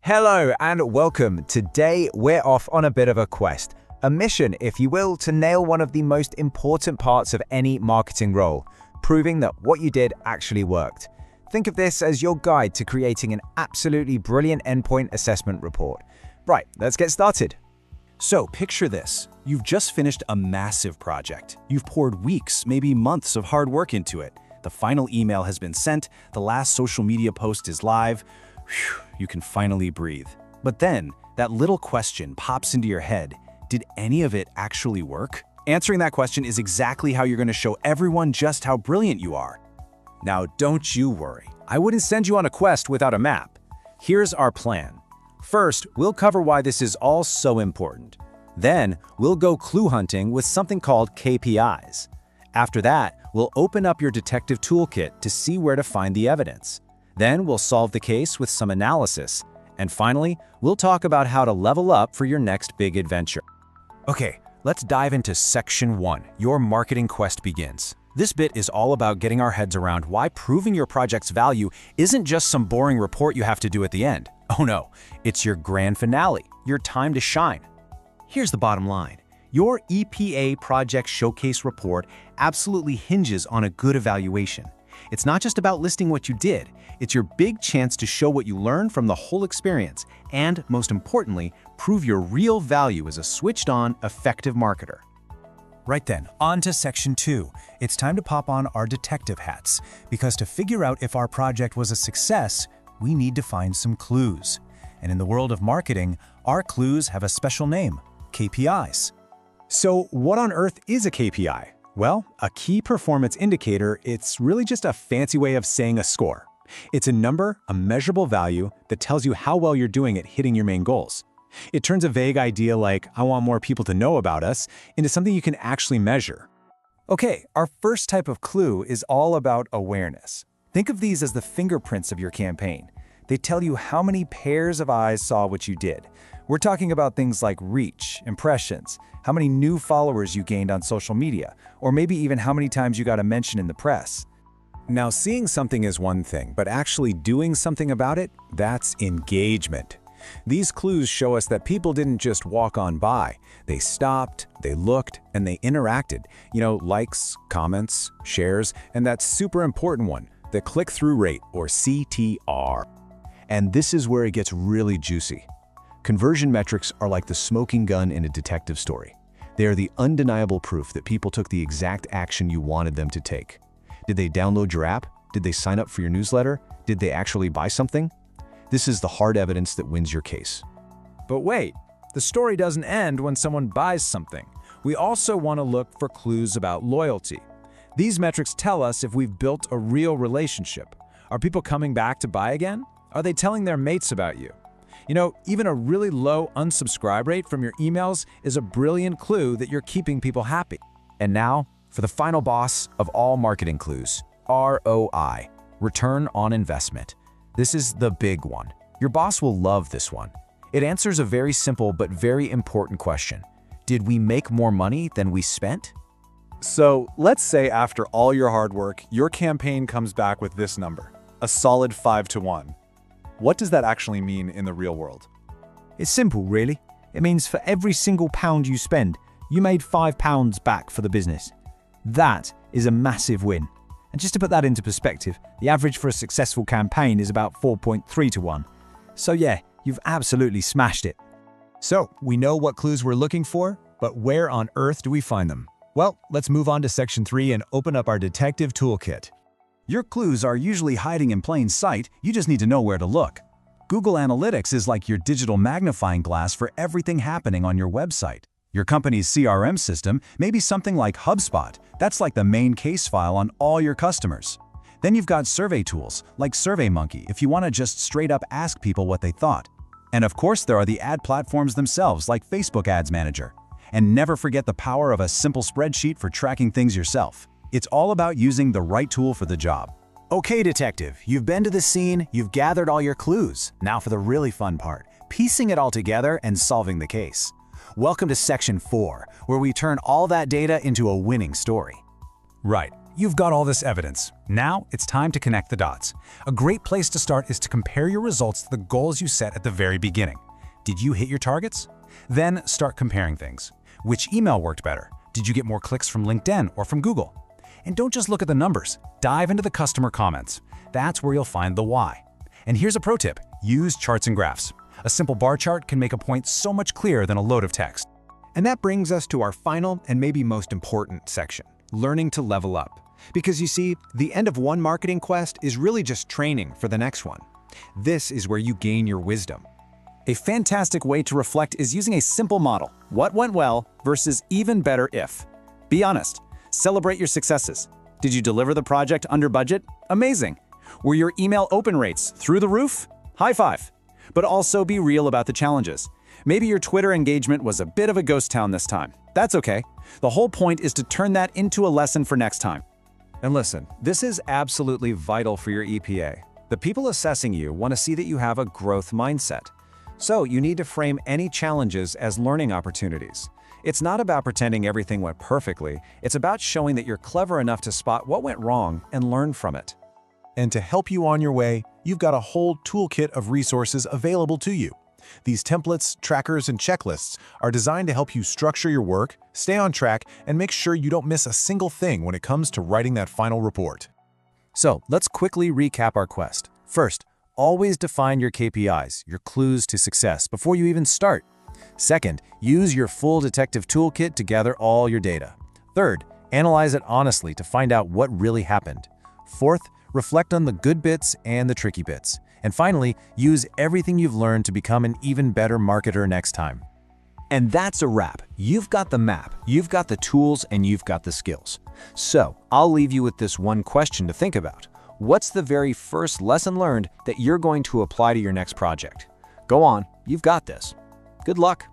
Hello and welcome. Today we're off on a bit of a quest, a mission, if you will, to nail one of the most important parts of any marketing role, proving that what you did actually worked. Think of this as your guide to creating an absolutely brilliant endpoint assessment report. Right, let's get started. So picture this. You've just finished a massive project. You've poured weeks, maybe months of hard work into it. The final email has been sent, the last social media post is live. Whew, you can finally breathe. But then, that little question pops into your head. Did any of it actually work? Answering that question is exactly how you're going to show everyone just how brilliant you are. Now, don't you worry. I wouldn't send you on a quest without a map. Here's our plan. First, we'll cover why this is all so important. Then, we'll go clue hunting with something called KPIs. After that, we'll open up your detective toolkit to see where to find the evidence. Then we'll solve the case with some analysis. And finally, we'll talk about how to level up for your next big adventure. Okay, let's dive into Section 1. Your marketing quest begins. This bit is all about getting our heads around why proving your project's value isn't just some boring report you have to do at the end. Oh no, it's your grand finale, your time to shine. Here's the bottom line. Your EPA Project Showcase Report absolutely hinges on a good evaluation. It's not just about listing what you did, it's your big chance to show what you learned from the whole experience and, most importantly, prove your real value as a switched-on, effective marketer. Right then, on to Section 2. It's time to pop on our detective hats, because to figure out if our project was a success, we need to find some clues. And in the world of marketing, our clues have a special name, KPIs. So what on earth is a KPI? Well, a key performance indicator, it's really just a fancy way of saying a score. It's a number, a measurable value that tells you how well you're doing at hitting your main goals. It turns a vague idea like, I want more people to know about us, into something you can actually measure. Okay, our first type of clue is all about awareness. Think of these as the fingerprints of your campaign. They tell you how many pairs of eyes saw what you did. We're talking about things like reach, impressions, how many new followers you gained on social media, or maybe even how many times you got a mention in the press. Now, seeing something is one thing, but actually doing something about it, that's engagement. These clues show us that people didn't just walk on by. They stopped, they looked, and they interacted. Likes, comments, shares, and that super important one, the click-through rate, or CTR. And this is where it gets really juicy. Conversion metrics are like the smoking gun in a detective story. They are the undeniable proof that people took the exact action you wanted them to take. Did they download your app? Did they sign up for your newsletter? Did they actually buy something? This is the hard evidence that wins your case. But wait, the story doesn't end when someone buys something. We also want to look for clues about loyalty. These metrics tell us if we've built a real relationship. Are people coming back to buy again? Are they telling their mates about you? Even a really low unsubscribe rate from your emails is a brilliant clue that you're keeping people happy. And now, for the final boss of all marketing clues, ROI, return on investment. This is the big one. Your boss will love this one. It answers a very simple but very important question. Did we make more money than we spent? So let's say after all your hard work, your campaign comes back with this number, a solid 5-to-1. What does that actually mean in the real world? It's simple, really. It means for every single pound you spend, you made £5 back for the business. That is a massive win. And just to put that into perspective, the average for a successful campaign is about 4.3-to-1. So yeah, you've absolutely smashed it. So, we know what clues we're looking for, but where on earth do we find them? Well, let's move on to Section 3 and open up our detective toolkit. Your clues are usually hiding in plain sight, you just need to know where to look. Google Analytics is like your digital magnifying glass for everything happening on your website. Your company's CRM system may be something like HubSpot. That's like the main case file on all your customers. Then you've got survey tools like SurveyMonkey if you want to just straight up ask people what they thought. And of course, there are the ad platforms themselves like Facebook Ads Manager. And never forget the power of a simple spreadsheet for tracking things yourself. It's all about using the right tool for the job. Okay, detective, you've been to the scene, you've gathered all your clues. Now for the really fun part, piecing it all together and solving the case. Welcome to Section 4, where we turn all that data into a winning story. Right. You've got all this evidence. Now it's time to connect the dots. A great place to start is to compare your results to the goals you set at the very beginning. Did you hit your targets? Then start comparing things. Which email worked better? Did you get more clicks from LinkedIn or from Google? And don't just look at the numbers. Dive into the customer comments. That's where you'll find the why. And here's a pro tip. Use charts and graphs. A simple bar chart can make a point so much clearer than a load of text. And that brings us to our final and maybe most important section, learning to level up. Because you see, the end of one marketing quest is really just training for the next one. This is where you gain your wisdom. A fantastic way to reflect is using a simple model. What went well versus even better if. Be honest. Celebrate your successes. Did you deliver the project under budget? Amazing. Were your email open rates through the roof? High five. But also be real about the challenges. Maybe your Twitter engagement was a bit of a ghost town this time. That's okay. The whole point is to turn that into a lesson for next time. And listen, this is absolutely vital for your EPA. The people assessing you want to see that you have a growth mindset. So you need to frame any challenges as learning opportunities. It's not about pretending everything went perfectly. It's about showing that you're clever enough to spot what went wrong and learn from it. And to help you on your way, you've got a whole toolkit of resources available to you. These templates, trackers, and checklists are designed to help you structure your work, stay on track, and make sure you don't miss a single thing when it comes to writing that final report. So let's quickly recap our quest. First, always define your KPIs, your clues to success, before you even start. Second, use your full detective toolkit to gather all your data. Third, analyze it honestly to find out what really happened. Fourth, reflect on the good bits and the tricky bits. And finally, use everything you've learned to become an even better marketer next time. And that's a wrap. You've got the map, you've got the tools, and you've got the skills. So I'll leave you with this one question to think about. What's the very first lesson learned that you're going to apply to your next project? Go on, you've got this. Good luck.